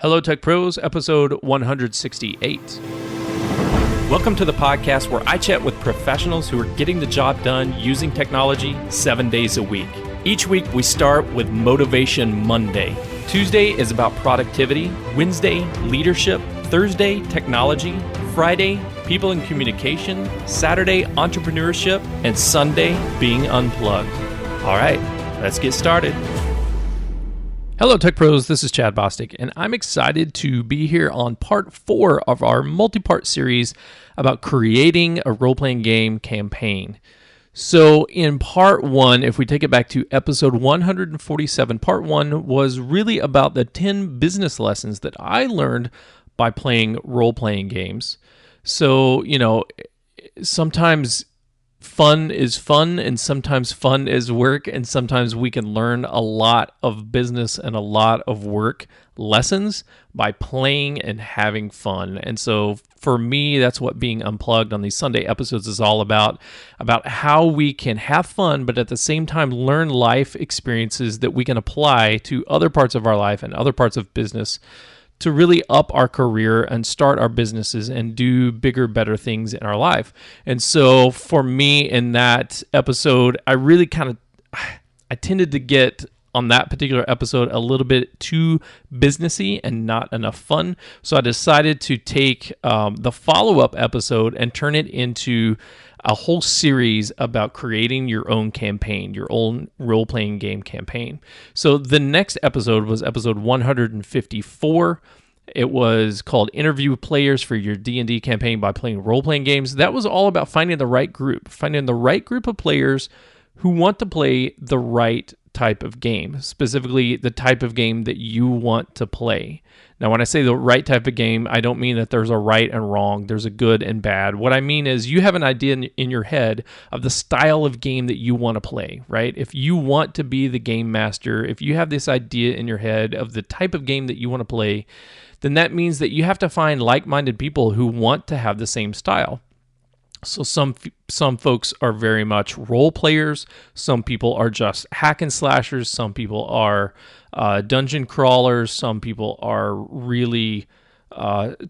Hello, Tech Pros, episode 168. Welcome to the podcast where I chat with professionals who are getting the job done using technology 7 days a week. Each week, we start with Motivation Monday. Tuesday is about productivity, Wednesday, leadership, Thursday, technology, Friday, people and communication, Saturday, entrepreneurship, and Sunday, being unplugged. All right, let's get started. Hello, Tech Pros. This is Chad Bostick, and I'm excited to be here on part 4 of our multi-part series about creating a role-playing game campaign. So in part 1, if we take it back to episode 147, part 1 was really about the 10 business lessons that I learned by playing role-playing games. So, sometimes fun is fun, and sometimes fun is work, and sometimes we can learn a lot of business and a lot of work lessons by playing and having fun. And so for me, that's what being unplugged on these Sunday episodes is all about how we can have fun, but at the same time learn life experiences that we can apply to other parts of our life and other parts of business to really up our career and start our businesses and do bigger, better things in our life. And so for me in that episode, I tended to get on that particular episode a little bit too businessy and not enough fun. So I decided to take the follow-up episode and turn it into a whole series about creating your own campaign, your own role-playing game campaign. So the next episode was episode 154. It was called Interview Players for Your D&D Campaign by Playing Role-Playing Games. That was all about finding the right group of players who want to play the right type of game, specifically the type of game that you want to play. Now, when I say the right type of game, I don't mean that there's a right and wrong, there's a good and bad. What I mean is you have an idea in your head of the style of game that you want to play, right? If you want to be the game master, if you have this idea in your head of the type of game that you want to play, then that means that you have to find like-minded people who want to have the same style. So some folks are very much role players. Some people are just hack and slashers. Some people are dungeon crawlers. Some people are really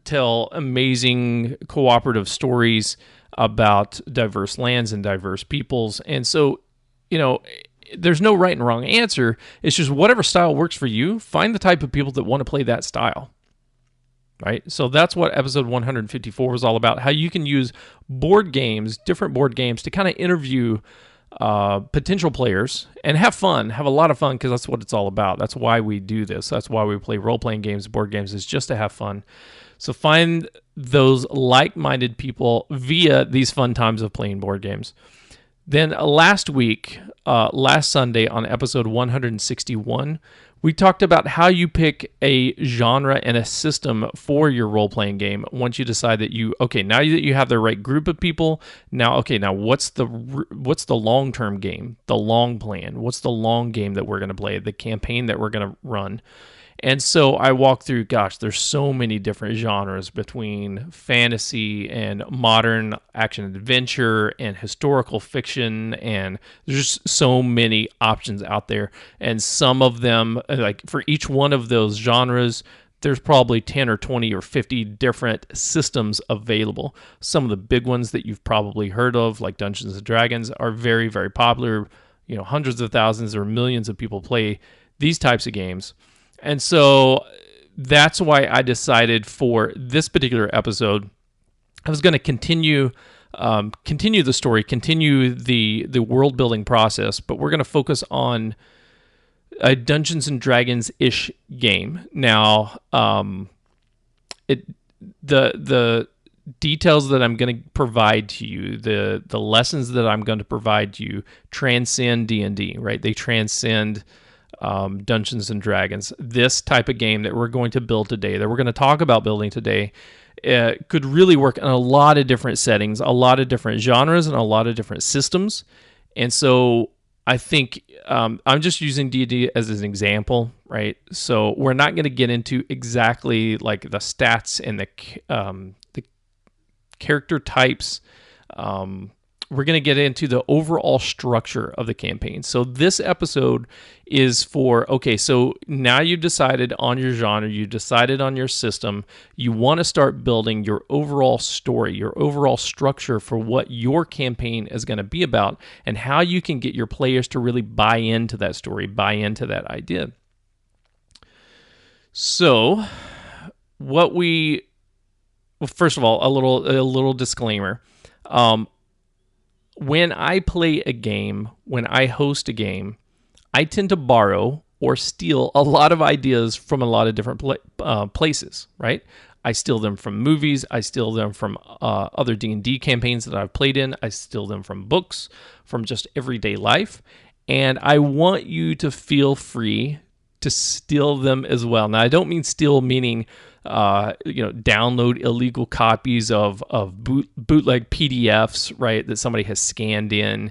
tell amazing cooperative stories about diverse lands and diverse peoples. And so, there's no right and wrong answer. It's just whatever style works for you. Find the type of people that want to play that style. Right? So that's what episode 154 was all about, how you can use board games, different board games, to kind of interview potential players and have fun, have a lot of fun, because that's what it's all about. That's why we do this. That's why we play role-playing games, board games, is just to have fun. So find those like-minded people via these fun times of playing board games. Then last Sunday on episode 161, we talked about how you pick a genre and a system for your role-playing game once you decide that now that you have the right group of people, now what's the long-term game, the long plan? What's the long game that we're going to play, the campaign that we're going to run? And so I walked through, there's so many different genres between fantasy and modern action and adventure and historical fiction, and there's just so many options out there. And some of them, like for each one of those genres, there's probably 10 or 20 or 50 different systems available. Some of the big ones that you've probably heard of, like Dungeons & Dragons, are very, very popular. Hundreds of thousands or millions of people play these types of games. And so that's why I decided for this particular episode, I was going to continue the story, continue the world building process, but we're going to focus on a Dungeons and Dragons-ish game. Now, the details that I'm going to provide to you, the lessons that I'm going to provide to you, transcend D&D, right? They transcend Dungeons and Dragons. This type of game that we're going to build today, that we're going to talk about building today, could really work in a lot of different settings, a lot of different genres, and a lot of different systems. And so I think I'm just using D&D as an example, right? So we're not going to get into exactly like the stats and the character types we're going to get into the overall structure of the campaign. So this episode is for, okay, so now you've decided on your genre, you decided on your system, you want to start building your overall story, your overall structure for what your campaign is going to be about, and how you can get your players to really buy into that story, buy into that idea. So first of all, a little disclaimer. When I play a game, when I host a game, I tend to borrow or steal a lot of ideas from a lot of different places, right? I steal them from movies. I steal them from other D&D campaigns that I've played in. I steal them from books, from just everyday life. And I want you to feel free to steal them as well. Now, I don't mean steal meaning download illegal copies of bootleg PDFs, right, that somebody has scanned in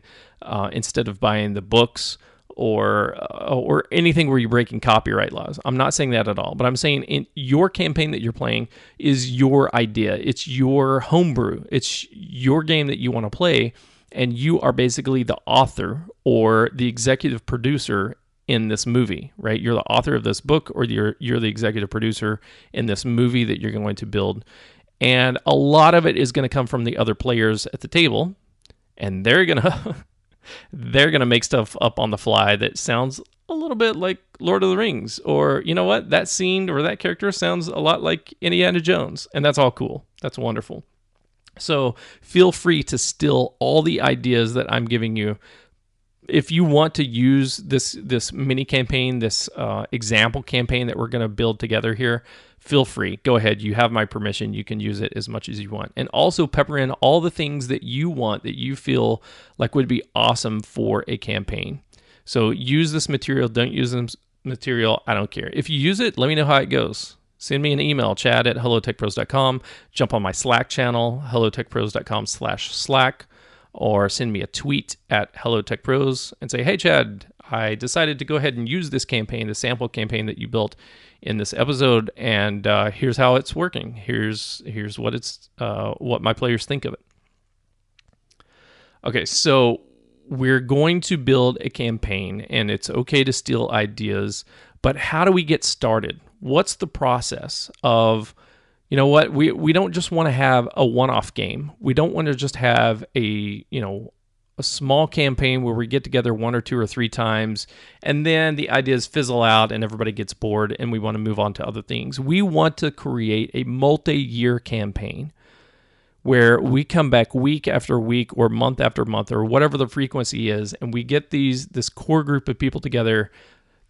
instead of buying the books, or anything where you're breaking copyright laws. I'm not saying that at all, but I'm saying in your campaign that you're playing is your idea. It's your homebrew. It's your game that you want to play, and you are basically the author or the executive producer in this movie, right? You're the author of this book, or you're the executive producer in this movie that you're going to build. And a lot of it is going to come from the other players at the table, and they're going to make stuff up on the fly that sounds a little bit like Lord of the Rings, or you know what? That scene or that character sounds a lot like Indiana Jones, and that's all cool. That's wonderful. So feel free to steal all the ideas that I'm giving you. If you want to use this mini campaign, this example campaign that we're going to build together here, feel free. Go ahead. You have my permission. You can use it as much as you want. And also pepper in all the things that you want, that you feel like would be awesome for a campaign. So use this material. Don't use this material. I don't care. If you use it, let me know how it goes. Send me an email, chad@hellotechpros.com. Jump on my Slack channel, hellotechpros.com/Slack. Or send me a tweet at HelloTechPros and say, hey, Chad, I decided to go ahead and use this campaign, the sample campaign that you built in this episode, and here's how it's working. Here's what my players think of it. Okay, so we're going to build a campaign, and it's okay to steal ideas, but how do we get started? What's the process of... You know what? We don't just want to have a one-off game. We don't want to just have a small campaign where we get together 1 or 2 or 3 times and then the ideas fizzle out and everybody gets bored and we want to move on to other things. We want to create a multi-year campaign where we come back week after week or month after month or whatever the frequency is, and we get this core group of people together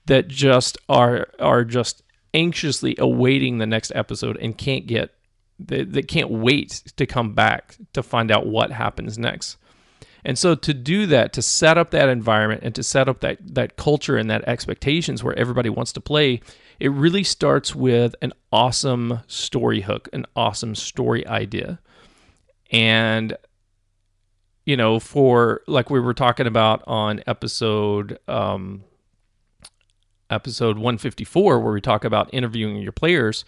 that just are just anxiously awaiting the next episode and they can't wait to come back to find out what happens next. And so to do that, to set up that environment and to set up that culture and that expectations where everybody wants to play, it really starts with an awesome story hook, an awesome story idea. And for like we were talking about on episode 154, where we talk about interviewing your players,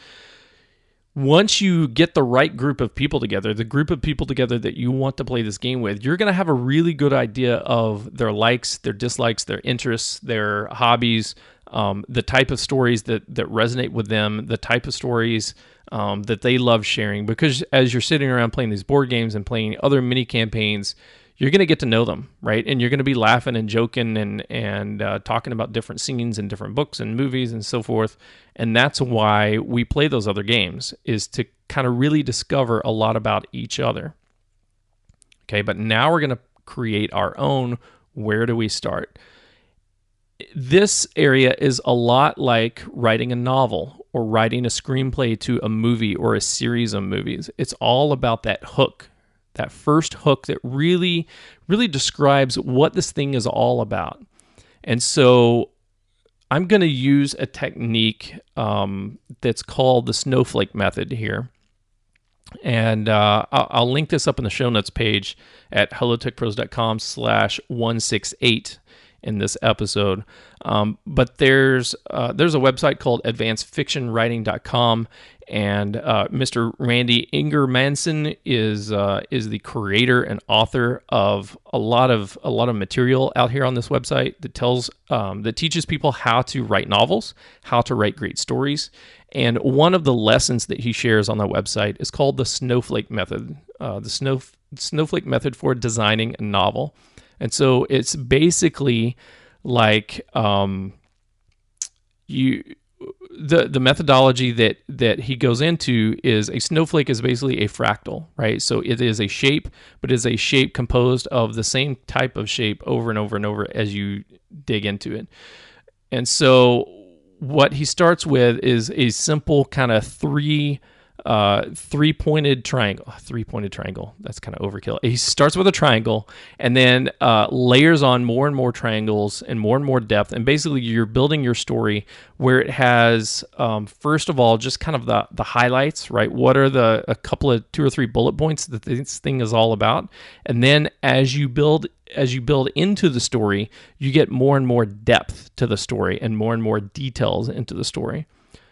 once you get the right group of people together, the group of people together that you want to play this game with, you're going to have a really good idea of their likes, their dislikes, their interests, their hobbies, the type of stories that resonate with them, the type of stories that they love sharing. Because as you're sitting around playing these board games and playing other mini campaigns, you're going to get to know them, right? And you're going to be laughing and joking and talking about different scenes and different books and movies and so forth. And that's why we play those other games, is to kind of really discover a lot about each other. Okay, but now we're going to create our own. Where do we start? This area is a lot like writing a novel or writing a screenplay to a movie or a series of movies. It's all about that hook. That first hook that really, really describes what this thing is all about. And so I'm going to use a technique that's called the Snowflake Method here. And I'll link this up in the show notes page at hellotechpros.com/168 in this episode. But there's a website called advancedfictionwriting.com, And Mr. Randy Ingermanson is the creator and author of a lot of material out here on this website that teaches people how to write novels, how to write great stories. And one of the lessons that he shares on the website is called the Snowflake Method, the Snowflake Method for designing a novel. And so it's basically like the methodology that he goes into is a snowflake is basically a fractal, right? So it is a shape, but it is a shape composed of the same type of shape over and over and over as you dig into it. And so what he starts with is a simple kind of three-pointed triangle. Three-pointed triangle. That's kind of overkill. He starts with a triangle and then layers on more and more triangles and more depth. And basically, you're building your story where it has, first of all, just kind of the highlights, right? What are a couple of 2 or 3 bullet points that this thing is all about? And then as you build into the story, you get more and more depth to the story and more details into the story.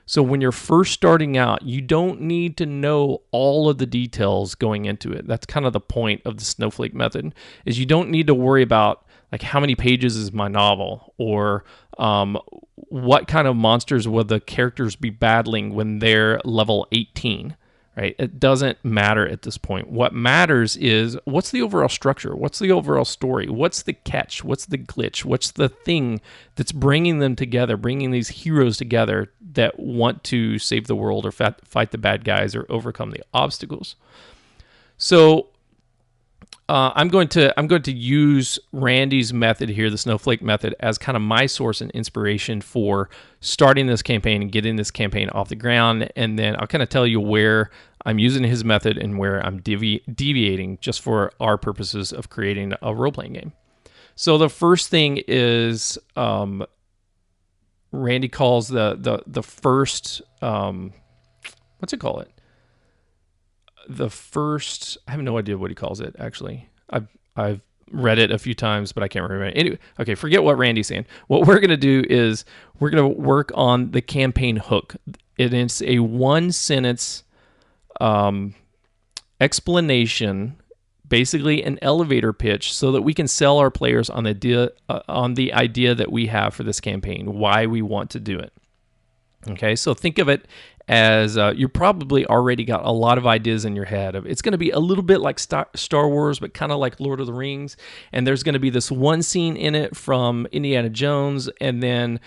So when you're first starting out, you don't need to know all of the details going into it. That's kind of the point of the Snowflake Method, is you don't need to worry about like how many pages is my novel, or what kind of monsters will the characters be battling when they're level 18. Right? It doesn't matter at this point. What matters is what's the overall structure? What's the overall story? What's the catch? What's the glitch? What's the thing that's bringing them together, bringing these heroes together that want to save the world or fight the bad guys or overcome the obstacles? So I'm going to use Randy's method here, the Snowflake Method, as kind of my source and inspiration for starting this campaign and getting this campaign off the ground. And then I'll kind of tell you where I'm using his method and where I'm deviating just for our purposes of creating a role-playing game. So the first thing is Randy calls the first, what's it call it? The first, I have no idea what he calls it, actually. I've read it a few times, but I can't remember it. Anyway, okay, forget what Randy's saying. What we're going to do is we're going to work on the campaign hook. It is a 1-sentence explanation, basically an elevator pitch, so that we can sell our players on the idea that we have for this campaign, why we want to do it. Okay, so think of it as you probably already got a lot of ideas in your head. It's going to be a little bit like Star Wars, but kind of like Lord of the Rings. And there's going to be this one scene in it from Indiana Jones, and then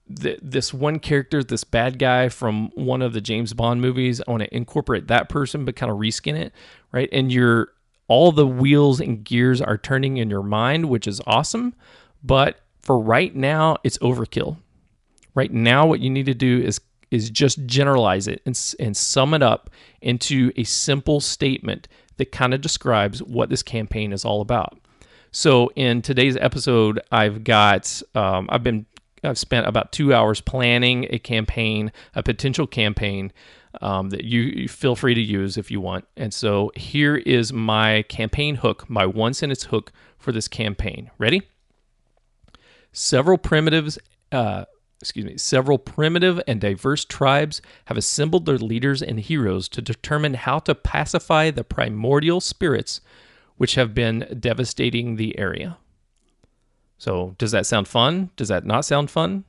this one character, this bad guy from one of the James Bond movies. I want to incorporate that person, but kind of reskin it, right? And all the wheels and gears are turning in your mind, which is awesome. But for right now, it's overkill. Right now, what you need to do is just generalize it and sum it up into a simple statement that kind of describes what this campaign is all about. So in today's episode, I've spent about 2 hours planning a campaign, a potential campaign that you feel free to use if you want. And so here is my campaign hook, my 1-sentence hook for this campaign. Ready? Several primitive and diverse tribes have assembled their leaders and heroes to determine how to pacify the primordial spirits which have been devastating the area. So, does that sound fun? Does that not sound fun?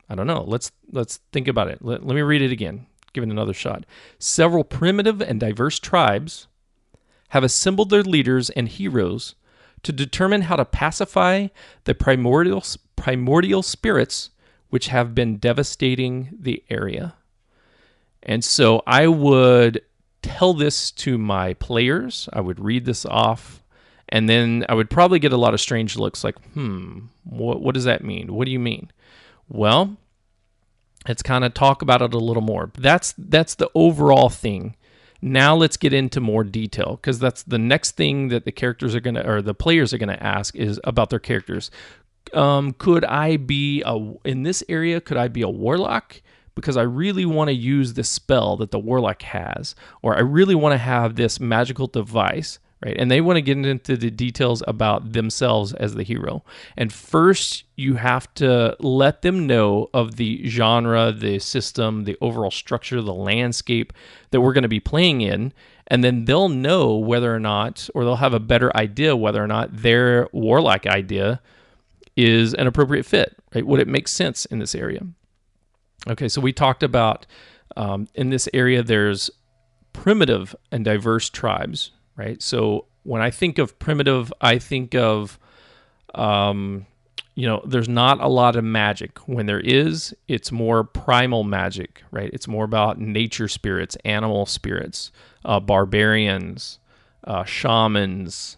I don't know. Let's think about it. Let me read it again. Give it another shot. Several primitive and diverse tribes have assembled their leaders and heroes to determine how to pacify the primordial spirits which have been devastating the area. And so I would tell this to my players. I would read this off, and then I would probably get a lot of strange looks like, what does that mean? What do you mean? Well, let's kind of talk about it a little more. That's the overall thing. Now let's get into more detail, because that's the next thing that the players are gonna ask is about their characters. Could I be in this area? Could I be a warlock? Because I really want to use this spell that the warlock has, or I really want to have this magical device, right? And they want to get into the details about themselves as the hero. And first, you have to let them know of the genre, the system, the overall structure, the landscape that we're going to be playing in. And then they'll know whether or not, or they'll have a better idea whether or not their warlock idea is an appropriate fit, right? Would it make sense in this area? Okay, so we talked about in this area, there's primitive and diverse tribes, right? So when I think of primitive, I think of, there's not a lot of magic. When there is, it's more primal magic, right? It's more about nature spirits, animal spirits, barbarians, shamans,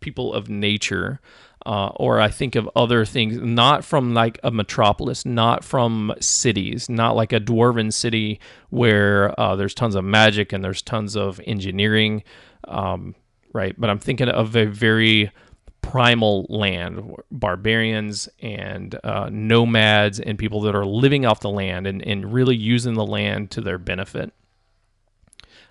people of nature. Or I think of other things, not from like a metropolis, not from cities, not like a dwarven city where there's tons of magic and there's tons of engineering, right? But I'm thinking of a very primal land, barbarians and nomads and people that are living off the land and really using the land to their benefit.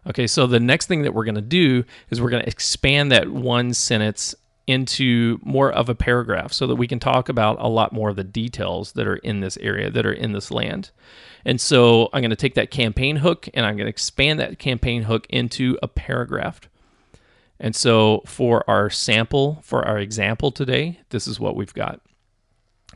Okay, so the next thing that we're going to do is we're going to expand that one sentence into more of a paragraph so that we can talk about a lot more of the details that are in this area, that are in this land. And so I'm going to take that campaign hook and I'm going to expand that campaign hook into a paragraph. And so for our example today, this is what we've got.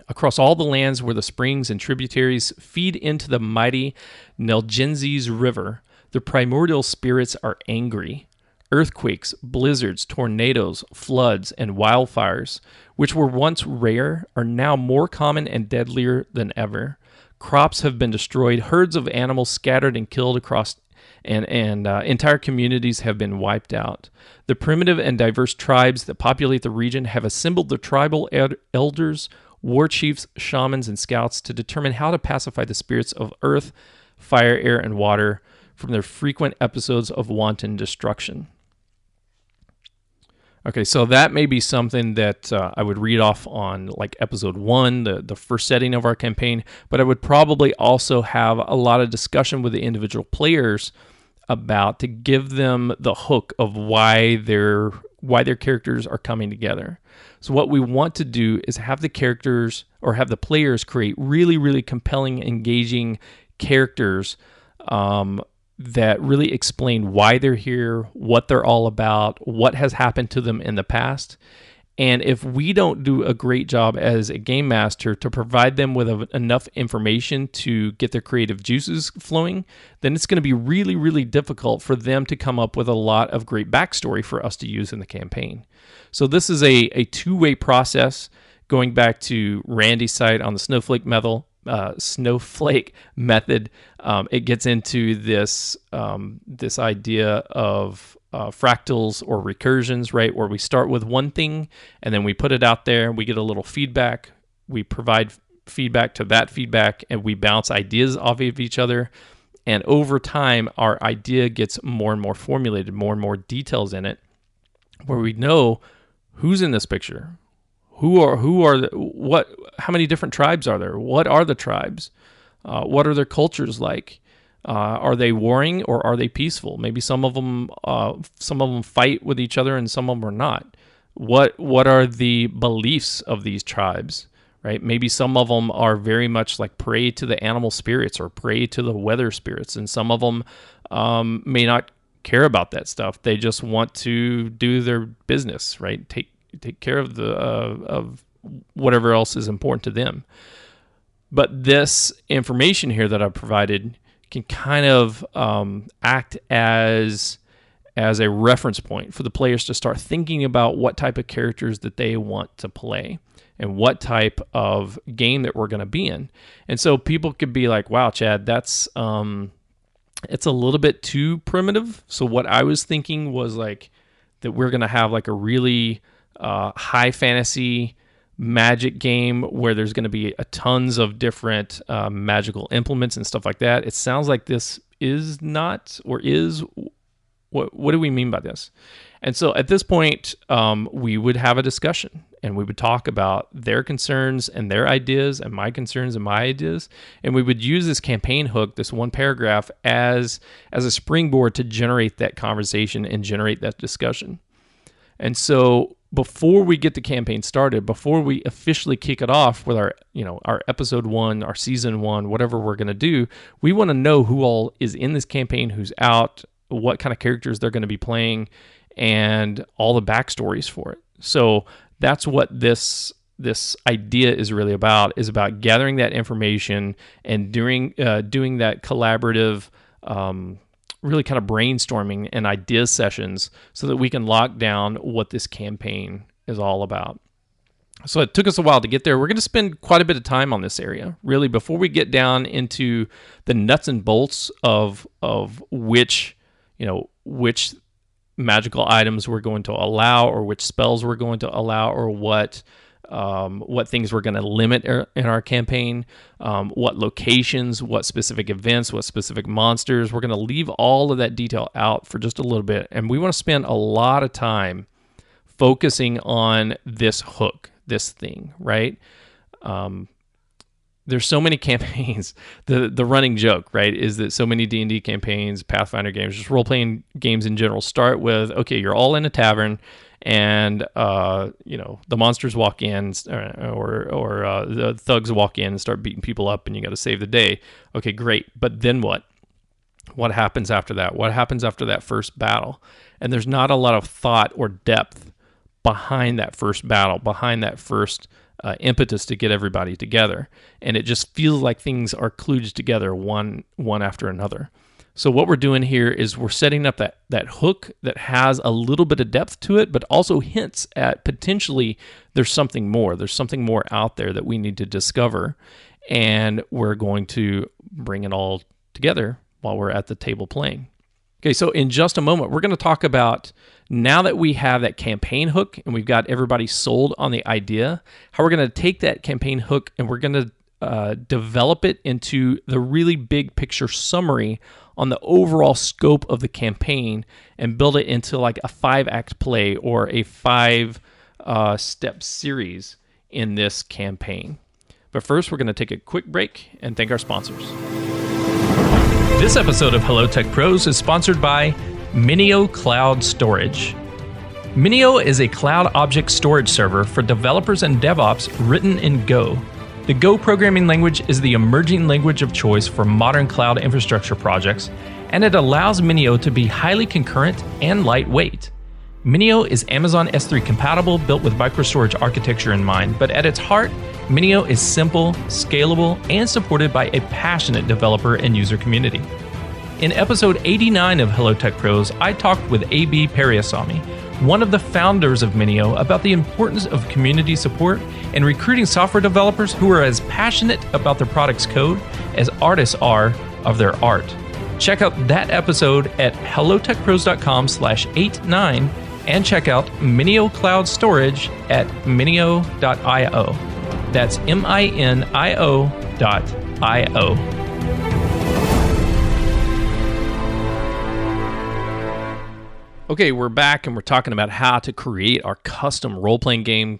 Across all the lands where the springs and tributaries feed into the mighty Nelgenzes River, the primordial spirits are angry. Earthquakes, blizzards, tornadoes, floods, and wildfires, which were once rare, are now more common and deadlier than ever. Crops have been destroyed, herds of animals scattered and killed across, and entire communities have been wiped out. The primitive and diverse tribes that populate the region have assembled their tribal elders, warchiefs, shamans, and scouts to determine how to pacify the spirits of earth, fire, air, and water from their frequent episodes of wanton destruction. Okay, so that may be something that I would read off on like episode 1, the first setting of our campaign, but I would probably also have a lot of discussion with the individual players about to give them the hook of why their characters are coming together. So what we want to do is have the characters or have the players create really, really compelling, engaging characters that really explain why they're here, what they're all about, what has happened to them in the past. And if we don't do a great job as a game master to provide them with enough information to get their creative juices flowing, then it's going to be really, really difficult for them to come up with a lot of great backstory for us to use in the campaign. So this is a two-way process. Going back to Randy's site on the Snowflake Method, it gets into this idea of fractals or recursions, right? Where we start with one thing and then we put it out there, we get a little feedback, we provide feedback to that feedback, and we bounce ideas off of each other. And over time, our idea gets more and more formulated, more and more details in it, where we know who's in this picture. How many different tribes are there? What are the tribes? What are their cultures like? Are they warring or are they peaceful? Maybe some of them fight with each other and some of them are not. What are the beliefs of these tribes, right? Maybe some of them are very much like prey to the animal spirits or prey to the weather spirits, and some of them may not care about that stuff. They just want to do their business, right? Take care of of whatever else is important to them. But this information here that I've provided can kind of act as a reference point for the players to start thinking about what type of characters that they want to play and what type of game that we're going to be in. And so people could be like, wow, Chad, that's it's a little bit too primitive. So what I was thinking was like that we're going to have like a really high fantasy magic game where there's going to be tons of different magical implements and stuff like that. It sounds like this is not, or is What do we mean by this? And so at this point, we would have a discussion, and we would talk about their concerns and their ideas, and my concerns and my ideas, and we would use this campaign hook, this one paragraph, as a springboard to generate that conversation and generate that discussion. And so before we get the campaign started, before we officially kick it off with our episode 1, our season 1, whatever we're going to do, we want to know who all is in this campaign, who's out, what kind of characters they're going to be playing, and all the backstories for it. So that's what this idea is really about, is about gathering that information and doing that collaborative, really kind of brainstorming and idea sessions so that we can lock down what this campaign is all about. So it took us a while to get there. We're going to spend quite a bit of time on this area, really, before we get down into the nuts and bolts of which magical items we're going to allow, or which spells we're going to allow, or what things we're going to limit in our campaign, what locations, what specific events, what specific monsters. We're going to leave all of that detail out for just a little bit, and we want to spend a lot of time focusing on this hook, this thing, right? There's so many campaigns. The running joke, right, is that so many D&D campaigns, Pathfinder games, just role-playing games in general, start with, okay, you're all in a tavern, and the monsters walk in, or the thugs walk in and start beating people up, and you got to save the day. Okay, great. But then what? What happens after that? What happens after that first battle? And there's not a lot of thought or depth behind that first battle, behind that first impetus to get everybody together, and it just feels like things are kludged together one after another. So what we're doing here is we're setting up that hook that has a little bit of depth to it, but also hints at potentially there's something more. There's something more out there that we need to discover, and we're going to bring it all together while we're at the table playing. Okay, so in just a moment, we're going to talk about, now that we have that campaign hook and we've got everybody sold on the idea, how we're going to take that campaign hook and we're going to develop it into the really big picture summary on the overall scope of the campaign and build it into like a 5-act play or a 5-step series in this campaign. But first, we're going to take a quick break and thank our sponsors. This episode of Hello Tech Pros is sponsored by Minio Cloud Storage. Minio is a cloud object storage server for developers and DevOps written in Go. The Go programming language is the emerging language of choice for modern cloud infrastructure projects, and it allows Minio to be highly concurrent and lightweight. Minio is Amazon S3 compatible, built with microstorage architecture in mind, but at its heart, Minio is simple, scalable, and supported by a passionate developer and user community. In episode 89 of Hello Tech Pros, I talked with A.B. Periasamy, one of the founders of Minio, about the importance of community support and recruiting software developers who are as passionate about their product's code as artists are of their art. Check out that episode at hellotechpros.com/89 and check out Minio Cloud Storage at minio.io. That's minio.io. Okay, we're back and we're talking about how to create our custom role-playing game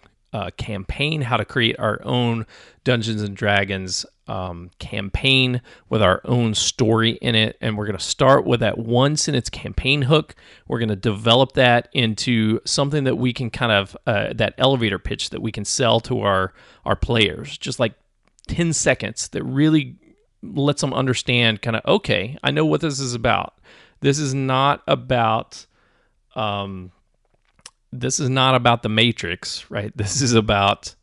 campaign, how to create our own Dungeons & Dragons campaign with our own story in it. And we're going to start with that one-sentence campaign hook. We're going to develop that into something that we can kind of, that elevator pitch that we can sell to our players. Just like 10 seconds that really lets them understand kind of, okay, I know what this is about. This is not about... this is not about the Matrix, right? This is about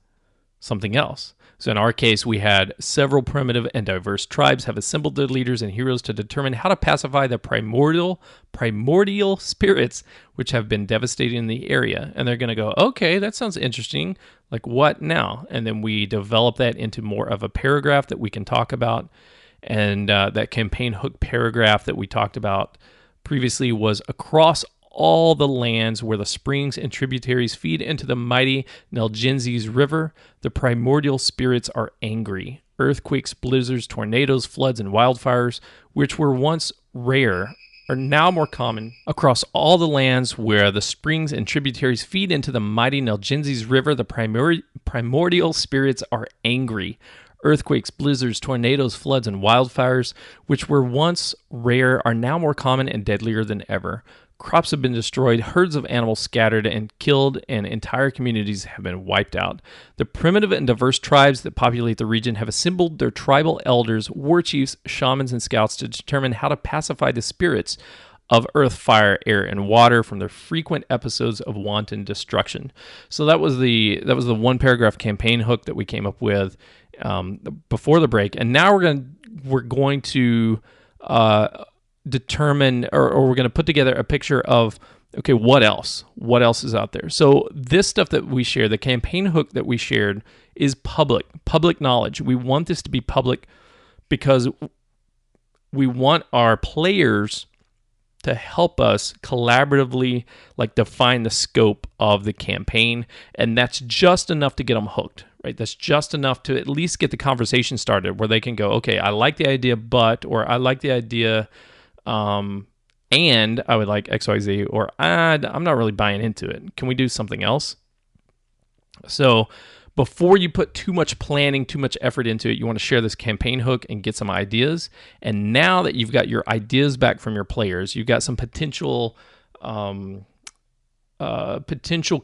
something else. So in our case, we had several primitive and diverse tribes have assembled their leaders and heroes to determine how to pacify the primordial spirits which have been devastating the area. And they're going to go, okay, that sounds interesting. Like, what now? And then we develop that into more of a paragraph that we can talk about. And that campaign hook paragraph that we talked about previously was across all the lands where the springs and tributaries feed into the mighty Nelgenzes River, the primordial spirits are angry. Earthquakes, blizzards, tornadoes, floods, and wildfires, which were once rare, are now more common across all the lands where the springs and tributaries feed into the mighty Nelgenzes River. The primordial spirits are angry. Earthquakes, blizzards, tornadoes, floods, and wildfires, which were once rare, are now more common and deadlier than ever. Crops have been destroyed, herds of animals scattered and killed, and entire communities have been wiped out. The primitive and diverse tribes that populate the region have assembled their tribal elders, warchiefs, shamans, and scouts to determine how to pacify the spirits of earth, fire, air, and water from their frequent episodes of wanton destruction. So that was the one paragraph campaign hook that we came up with before the break, and now we're going to determine, or we're going to put together a picture of, okay, what else is out there. So this stuff that we share, the campaign hook that we shared, is public knowledge. We want this to be public because we want our players to help us collaboratively define the scope of the campaign, and that's just enough to get them hooked, right? That's just enough to at least get the conversation started where they can go, okay, I like the idea, or I like the idea, and I would like XYZ, or I'm not really buying into it. Can we do something else? So before you put too much planning, too much effort into it, you want to share this campaign hook and get some ideas. And now that you've got your ideas back from your players, you've got some potential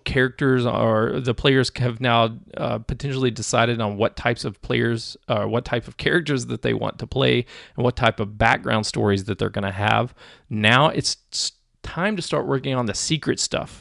characters, or the players have now potentially decided on what types of players, or what type of characters that they want to play, and what type of background stories that they're going to have. Now it's time to start working on the secret stuff.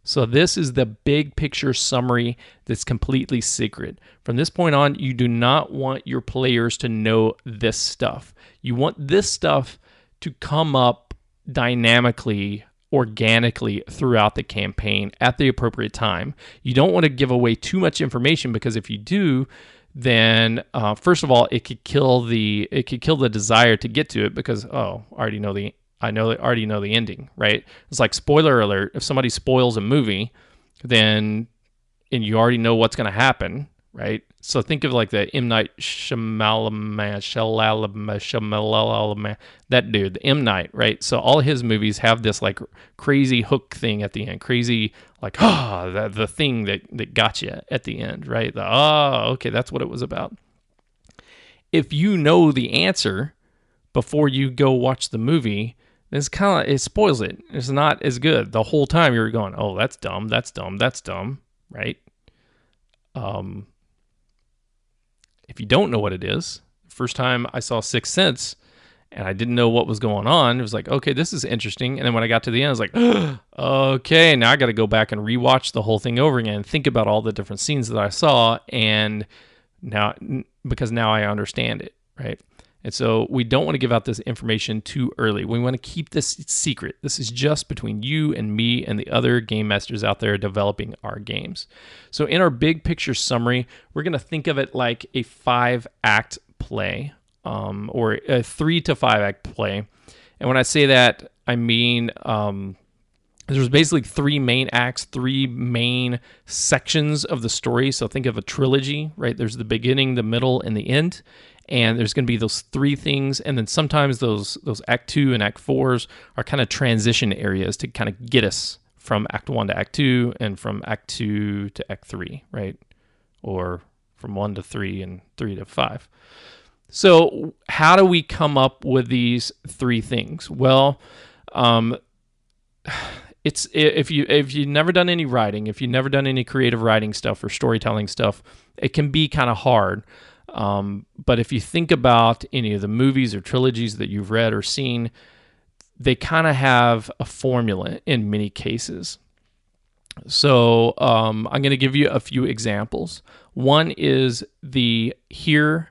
So this is the big picture summary that's completely secret. From this point on, you do not want your players to know this stuff. You want this stuff to come up dynamically, organically throughout the campaign at the appropriate time. You don't want to give away too much information, because if you do, then first of all, it could kill the desire to get to it, because I already know the ending, right? It's like, spoiler alert, if somebody spoils a movie, and you already know what's going to happen, right? So think of like the M. Night Shyamalan, that dude, the M. Night, right? So all his movies have this like crazy hook thing at the end, crazy like, the thing that got you at the end, right? Okay, that's what it was about. If you know the answer before you go watch the movie, it spoils it. It's not as good. The whole time you're going, oh, that's dumb, right? If you don't know what it is, first time I saw Sixth Sense and I didn't know what was going on, it was like, okay, this is interesting. And then when I got to the end, I was like, okay, now I got to go back and rewatch the whole thing over again and think about all the different scenes that I saw, and because now I understand it, right? And so we don't want to give out this information too early. We want to keep this secret. This is just between you and me and the other game masters out there developing our games. So in our big picture summary, we're going to think of it like a 5-act play, or a 3 to 5 act play. And when I say that, I mean there's basically 3 main acts, 3 main sections of the story. So think of a trilogy, right? There's the beginning, the middle, and the end. And there's going to be those 3 things, and then sometimes those Act 2 and Act 4s are kind of transition areas to kind of get us from Act 1 to Act 2, and from Act 2 to Act 3, right? Or from 1 to 3 and 3 to 5. So how do we come up with these 3 things? Well, it's if you've never done any writing, if you've never done any creative writing stuff or storytelling stuff, it can be kind of hard. But if you think about any of the movies or trilogies that you've read or seen, they kind of have a formula in many cases. So I'm going to give you a few examples. One is the here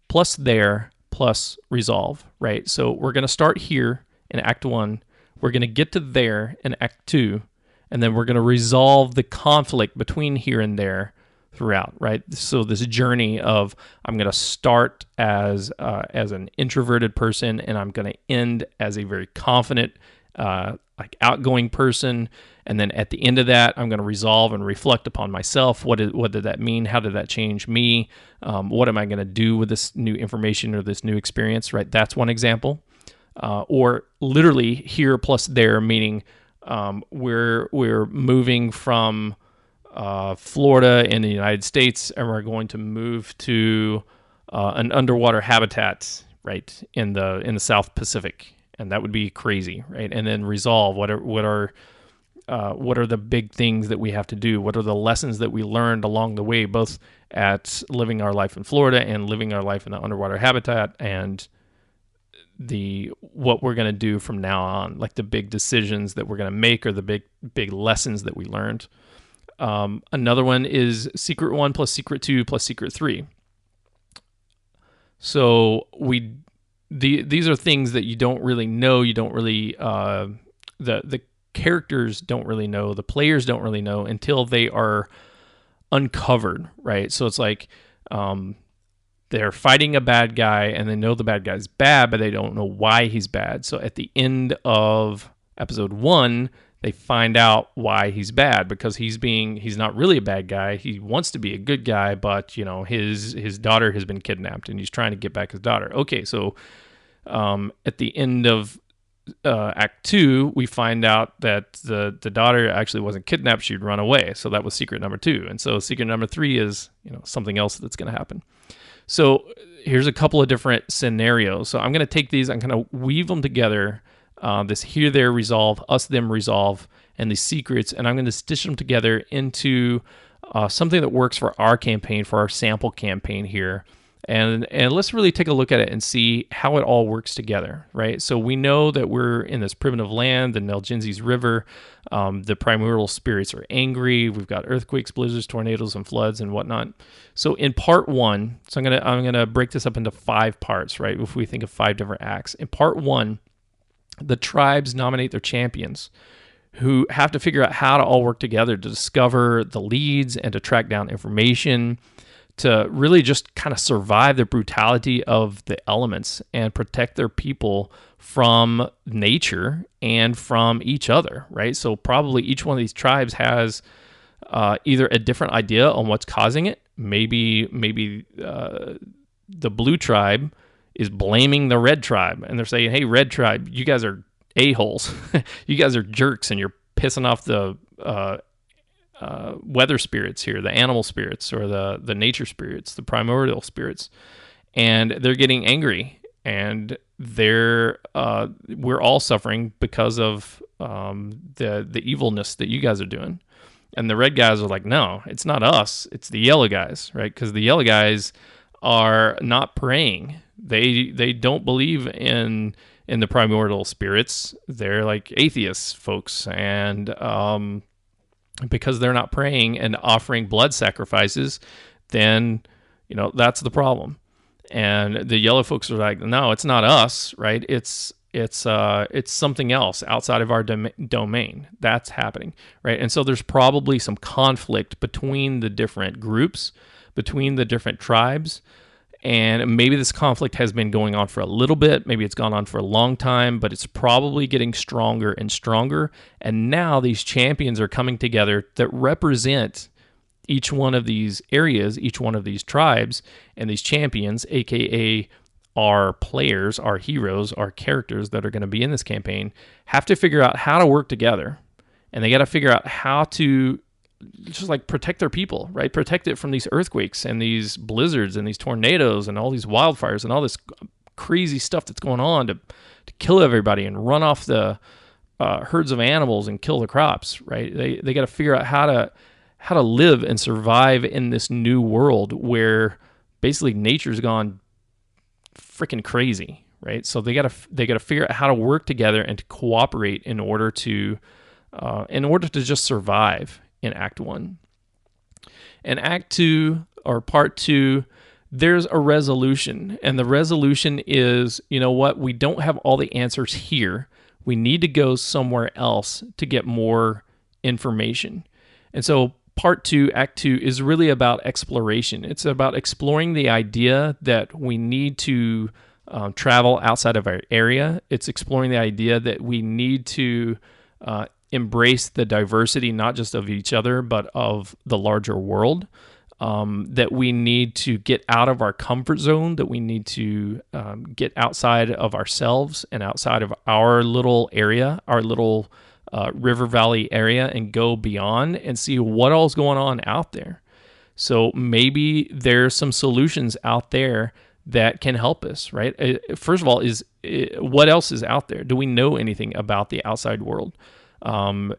plus there plus resolve, right? So we're going to start here in Act 1. We're going to get to there in Act 2. And then we're going to resolve the conflict between here and there throughout, right? So this journey of, I'm going to start as an introverted person, and I'm going to end as a very confident, outgoing person. And then at the end of that, I'm going to resolve and reflect upon myself. What did that mean? How did that change me? What am I going to do with this new information or this new experience, right? That's one example. or literally here plus there, meaning we're moving from Florida in the United States, and we're going to move to an underwater habitat, right, in the South Pacific, and that would be crazy, right? And then resolve what are the big things that we have to do? What are the lessons that we learned along the way, both at living our life in Florida and living our life in the underwater habitat, and what we're going to do from now on, like the big decisions that we're going to make, or the big lessons that we learned. Another one is secret 1 plus secret 2 plus secret 3. So these are things that you don't really know. You don't really the characters don't really know. The players don't really know until they are uncovered, right? So it's like they're fighting a bad guy, and they know the bad guy's bad, but they don't know why he's bad. So at the end of episode 1, they find out why he's bad, because he's not really a bad guy. He wants to be a good guy, but his daughter has been kidnapped, and he's trying to get back his daughter. Okay, so at the end of Act 2, we find out that the daughter actually wasn't kidnapped; she'd run away. So that was secret number 2, and so secret number 3 is something else that's going to happen. So here's a couple of different scenarios. So I'm going to take these, I'm going to weave them together. This here, there, resolve, us, them, resolve, and the secrets, and I'm going to stitch them together into something that works for our campaign, for our sample campaign here. And let's really take a look at it and see how it all works together, right? So we know that we're in this primitive land, the Nelgenzes River. The primordial spirits are angry. We've got earthquakes, blizzards, tornadoes, and floods and whatnot. So in part 1, so I'm gonna break this up into 5 parts, right? If we think of 5 different acts. In part 1, the tribes nominate their champions, who have to figure out how to all work together to discover the leads and to track down information, to really just kind of survive the brutality of the elements and protect their people from nature and from each other, right? So probably each one of these tribes has either a different idea on what's causing it. Maybe the blue tribe is blaming the red tribe, and they're saying, hey, red tribe, you guys are a-holes. You guys are jerks, and you're pissing off the weather spirits here, the animal spirits, or the nature spirits, the primordial spirits, and they're getting angry, and we're all suffering because of the evilness that you guys are doing. And the red guys are like, no, it's not us, it's the yellow guys, right? Because the yellow guys are not praying. They don't believe in the primordial spirits. They're like atheists, folks, and because they're not praying and offering blood sacrifices, then that's the problem. And the yellow folks are like, no, it's not us, right? It's something else outside of our domain that's happening, right? And so there's probably some conflict between the different groups, between the different tribes. And maybe this conflict has been going on for a little bit. Maybe it's gone on for a long time, but it's probably getting stronger and stronger. And now these champions are coming together that represent each one of these areas, each one of these tribes, and these champions, aka our players, our heroes, our characters that are going to be in this campaign, have to figure out how to work together. And they got to figure out how to just like protect their people, right? Protect it from these earthquakes and these blizzards and these tornadoes and all these wildfires and all this crazy stuff that's going on to kill everybody and run off the herds of animals and kill the crops, right? They got to figure out how to live and survive in this new world where basically nature's gone freaking crazy, right? So they got to figure out how to work together and to cooperate in order to just survive in Act 1. In Act 2, or Part 2, there's a resolution. And the resolution is, we don't have all the answers here. We need to go somewhere else to get more information. And so Part 2, Act 2, is really about exploration. It's about exploring the idea that we need to travel outside of our area. It's exploring the idea that we need to embrace the diversity, not just of each other, but of the larger world. that we need to get out of our comfort zone, that we need to get outside of ourselves and outside of our little area, our little river valley area, and go beyond and see what all's going on out there. So maybe there's some solutions out there that can help us, right? First of all, what else is out there? Do we know anything about the outside world? Are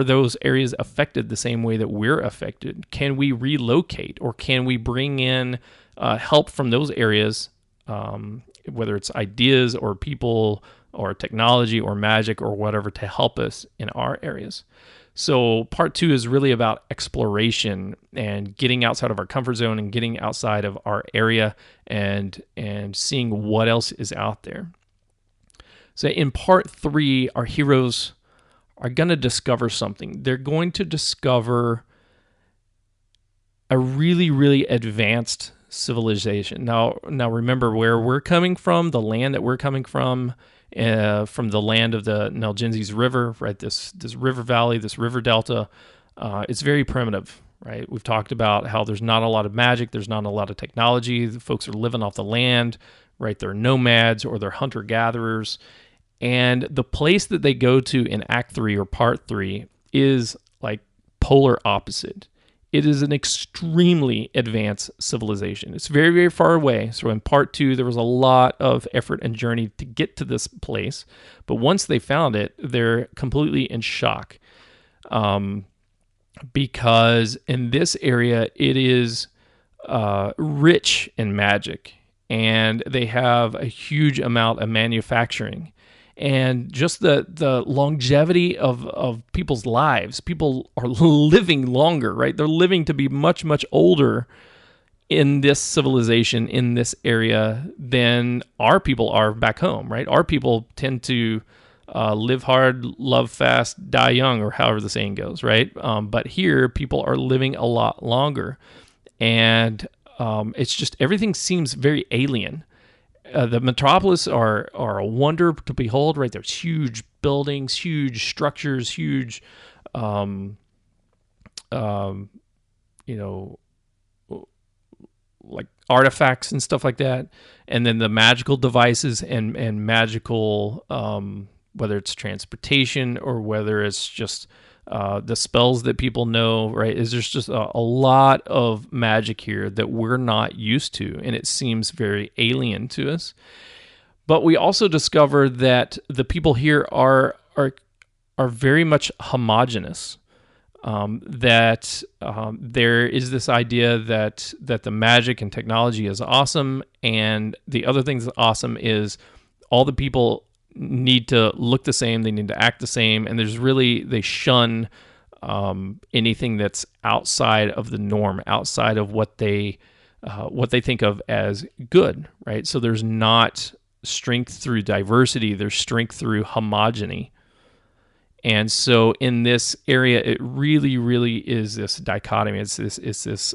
those areas affected the same way that we're affected? Can we relocate, or can we bring in help from those areas, whether it's ideas or people or technology or magic or whatever, to help us in our areas? So part 2 is really about exploration and getting outside of our comfort zone and getting outside of our area and seeing what else is out there. So in part 3, our heroes are going to discover something. They're going to discover a really, really advanced civilization. Now remember where we're coming from, the land that we're coming from the land of the Nelgenzes River, right? This river valley, this river delta, it's very primitive, right? We've talked about how there's not a lot of magic, there's not a lot of technology. The folks are living off the land, right? They're nomads or they're hunter-gatherers. And the place that they go to in Act 3 or Part 3 is like polar opposite. It is an extremely advanced civilization. It's very, very far away. So in Part 2, there was a lot of effort and journey to get to this place. But once they found it, they're completely in shock. Because in this area, it is rich in magic. And they have a huge amount of manufacturing. And just the longevity of people's lives. People are living longer, right? They're living to be much, much older in this civilization, in this area, than our people are back home, right? Our people tend to live hard, love fast, die young, or however the saying goes, right? But here, people are living a lot longer. And it's just, everything seems very alien. The metropolis are a wonder to behold, right? There's huge buildings, huge structures, huge, like artifacts and stuff like that. And then the magical devices and magical, whether it's transportation or whether it's just the spells that people know, right? There's just a lot of magic here that we're not used to, and it seems very alien to us. But we also discover that the people here are very much homogenous. That there is this idea that the magic and technology is awesome, and the other thing that's awesome is all the people need to look the same, they need to act the same, and they shun anything that's outside of the norm, outside of what they think of as good, right? So there's not strength through diversity, there's strength through homogeny. And so in this area, it really, really is this dichotomy. It's this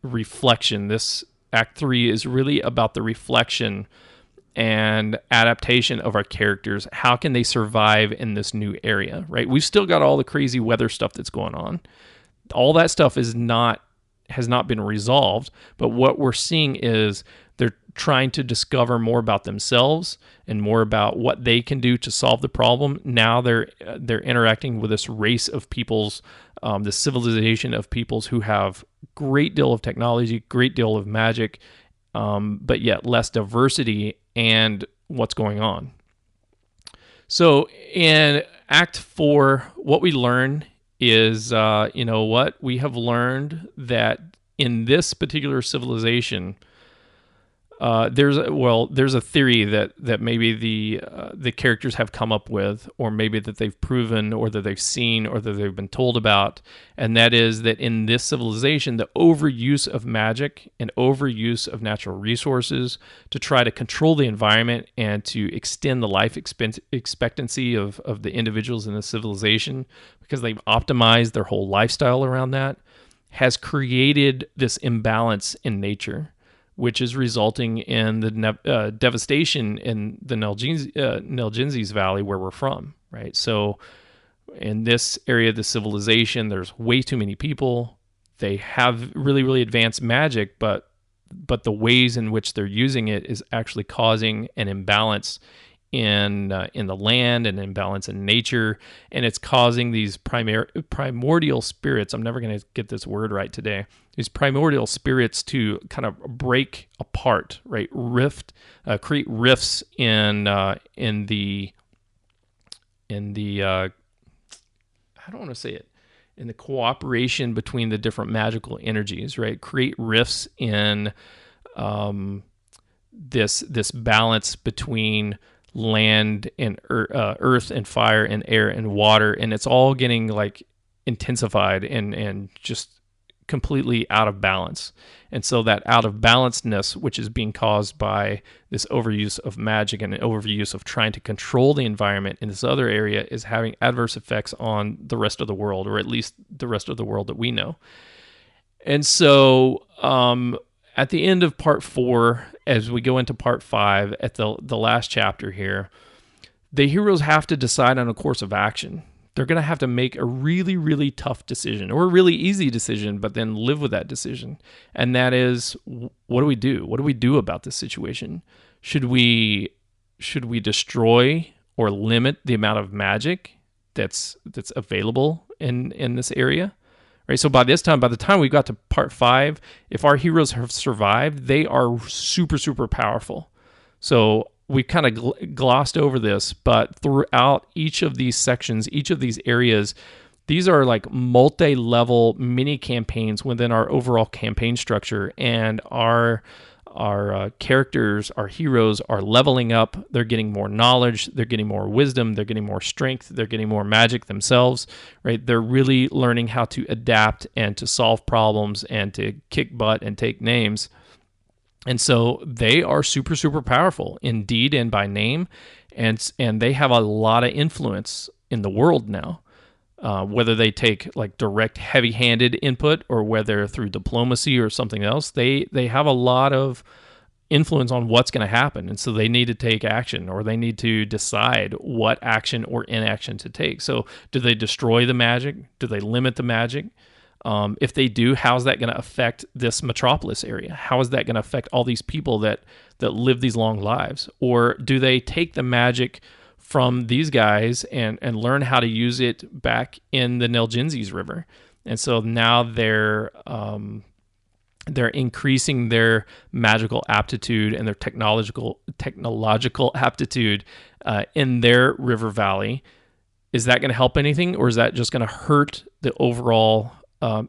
reflection. This Act 3 is really about the reflection and adaptation of our characters. How can they survive in this new area, right? We've still got all the crazy weather stuff that's going on. All that stuff has not been resolved, but what we're seeing is they're trying to discover more about themselves and more about what they can do to solve the problem. Now they're interacting with this race of peoples, this civilization of peoples who have great deal of technology, great deal of magic, but yet less diversity and what's going on. So in Act 4, what we learn is, we have learned that in this particular civilization, there's a theory that maybe the characters have come up with, or maybe that they've proven, or that they've seen, or that they've been told about, and that is that in this civilization, the overuse of magic and overuse of natural resources to try to control the environment and to extend the life expectancy of the individuals in the civilization, because they've optimized their whole lifestyle around that, has created this imbalance in nature, which is resulting in the devastation in the Nelgenzes Valley where we're from, right? So In this area of the civilization, there's way too many people. They have really, really advanced magic, but the ways in which they're using it is actually causing an imbalance in the land, and imbalance in nature, and it's causing these primordial spirits. I'm never going to get this word right today. These primordial spirits to kind of break apart, right? Create rifts in the I don't want to say it, in the cooperation between the different magical energies, right? Create rifts in this balance between land and earth and fire and air and water, and it's all getting like intensified and just completely out of balance. And so that out of balancedness, which is being caused by this overuse of magic and an overuse of trying to control the environment in this other area, is having adverse effects on the rest of the world, or at least the rest of the world that we know. And so at the end of part 4, as we go into part 5, at the last chapter here, the heroes have to decide on a course of action. They're going to have to make a really, really tough decision, or a really easy decision, but then live with that decision. And that is, what do we do? What do we do about this situation? Should we destroy or limit the amount of magic that's available in this area? Right. So by the time we got to part 5, if our heroes have survived, they are super, super powerful. So we kind of glossed over this, but throughout each of these sections, each of these areas, these are like multi-level mini campaigns within our overall campaign structure, and our characters, our heroes, are leveling up. They're getting more knowledge, they're getting more wisdom, they're getting more strength, they're getting more magic themselves, right? They're really learning how to adapt and to solve problems and to kick butt and take names. And so they are super, super powerful in deed and by name, and they have a lot of influence in the world now. Whether they take like direct heavy-handed input, or whether through diplomacy or something else, they have a lot of influence on what's going to happen. And so they need to take action, or they need to decide what action or inaction to take. So do they destroy the magic? Do they limit the magic? If they do, how's that going to affect this metropolis area? How is that going to affect all these people that live these long lives? Or do they take the magic from these guys and learn how to use it back in the Nelgenzes River? And so now they're increasing their magical aptitude and their technological aptitude in their river valley. Is that going to help anything, or is that just going to hurt the overall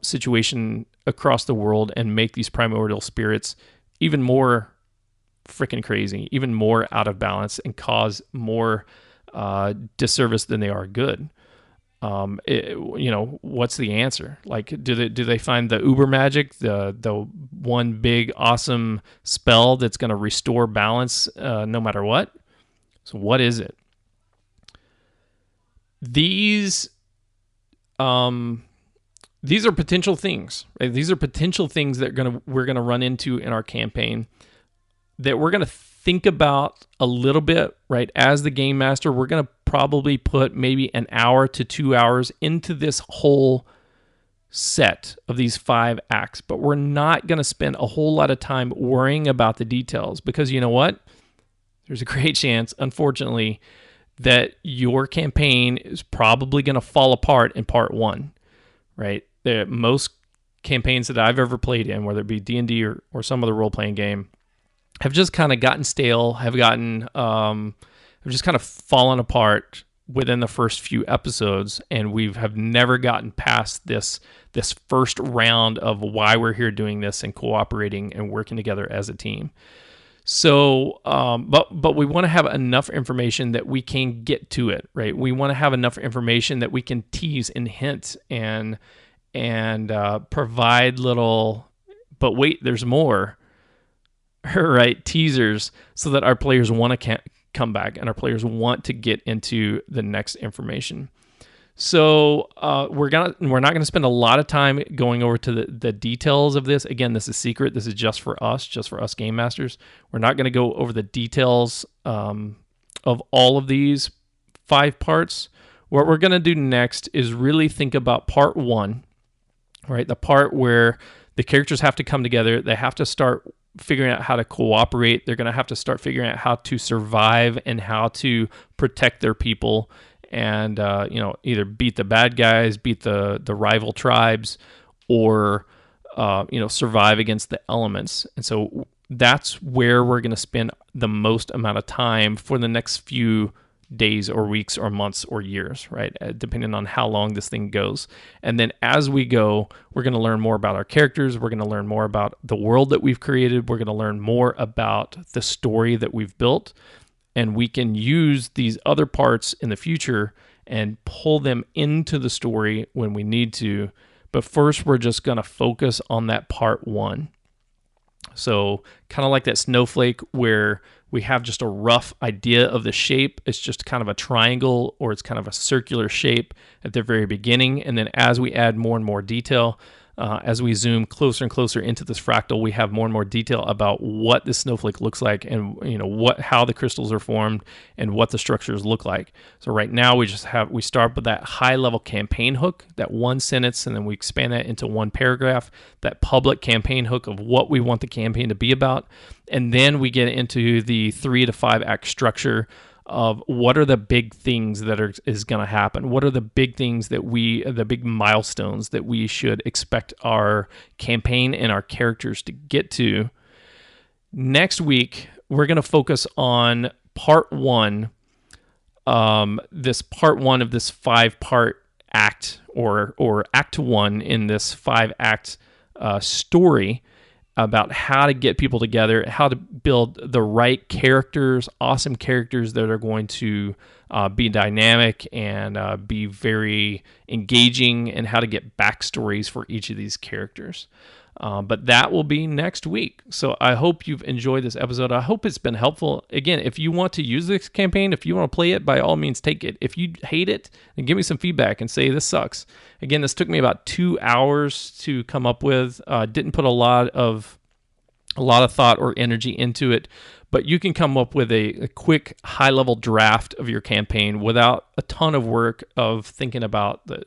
situation across the world and make these primordial spirits even more freaking crazy, even more out of balance, and cause more disservice than they are good? What's the answer? Like, do they find the uber magic, the one big awesome spell that's going to restore balance no matter what? So what is it? These are potential things. Right? These are potential things that we're gonna run into in our campaign, that we're gonna think about a little bit. Right, as the game master, we're gonna probably put maybe an hour to 2 hours into this whole set of these 5 acts, but we're not gonna spend a whole lot of time worrying about the details, because you know what? There's a great chance, unfortunately, that your campaign is probably gonna fall apart in part 1. Right? Most campaigns that I've ever played in, whether it be D&D or some other role-playing game, have just kind of gotten stale, have just kind of fallen apart within the first few episodes, and have never gotten past this first round of why we're here doing this and cooperating and working together as a team. So, but we want to have enough information that we can get to it, right? We want to have enough information that we can tease and hint and provide little, but wait, there's more, right? Teasers, so that our players want to come back and our players want to get into the next information. So we're not going to spend a lot of time going over to the details of this. Again, this is secret. This is just for us game masters. We're not going to go over the details of all of these 5 parts. what we're going to do next is really think about part 1, right? The part where the characters have to come together. They have to start figuring out how to cooperate. They're going to have to start figuring out how to survive and how to protect their people and, either beat the bad guys, beat the rival tribes, or, survive against the elements. And so that's where we're going to spend the most amount of time for the next few days or weeks or months or years, right? Depending on how long this thing goes. And then as we go, we're going to learn more about our characters. We're going to learn more about the world that we've created. We're going to learn more about the story that we've built. And we can use these other parts in the future and pull them into the story when we need to. But first, we're just going to focus on that part 1. So kind of like that snowflake where we have just a rough idea of the shape. It's just kind of a triangle or it's kind of a circular shape at the very beginning. And then as we add more and more detail, as we zoom closer and closer into this fractal, we have more and more detail about what the snowflake looks like and how the crystals are formed and what the structures look like. So right now we start with that high level campaign hook, that one sentence, and then we expand that into one paragraph, that public campaign hook of what we want the campaign to be about. And then we get into the 3 to 5 act structure of what are the big things that is going to happen. What are the big things the big milestones that we should expect our campaign and our characters to get to. Next week, we're going to focus on part 1, this part 1 of this 5-part act or act 1 in this 5-act story, about how to get people together, how to build the right characters, awesome characters that are going to be dynamic and be very engaging, and how to get backstories for each of these characters. But that will be next week. So I hope you've enjoyed this episode. I hope it's been helpful. Again, if you want to use this campaign, if you want to play it, by all means, take it. If you hate it, then give me some feedback and say, this sucks. Again, this took me about 2 hours to come up with. Didn't put a lot of thought or energy into it, but you can come up with a quick high-level draft of your campaign without a ton of work of thinking about the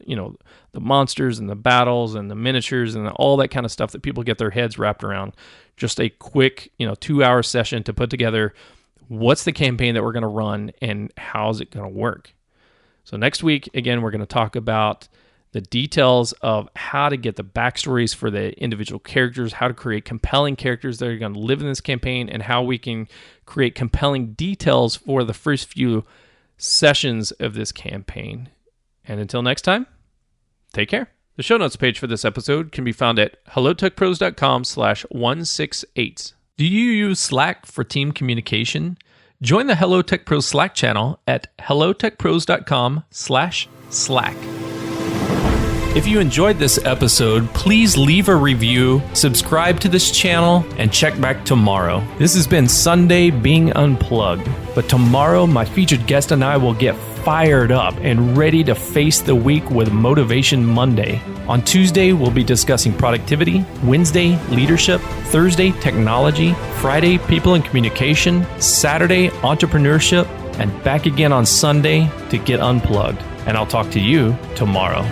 monsters and the battles and the miniatures and all that kind of stuff that people get their heads wrapped around. Just a quick 2-hour session to put together what's the campaign that we're going to run and how's it going to work. So next week, again, we're going to talk about the details of how to get the backstories for the individual characters, how to create compelling characters that are going to live in this campaign, and how we can create compelling details for the first few sessions of this campaign. And until next time, take care. The show notes page for this episode can be found at hellotechpros.com/168. Do you use Slack for team communication? Join the Hello Tech Pros Slack channel at hellotechpros.com/Slack. If you enjoyed this episode, please leave a review, subscribe to this channel, and check back tomorrow. This has been Sunday being unplugged, but tomorrow my featured guest and I will get fired up and ready to face the week with Motivation Monday. On Tuesday, we'll be discussing productivity, Wednesday, leadership, Thursday, technology, Friday, people and communication, Saturday, entrepreneurship, and back again on Sunday to get unplugged. And I'll talk to you tomorrow.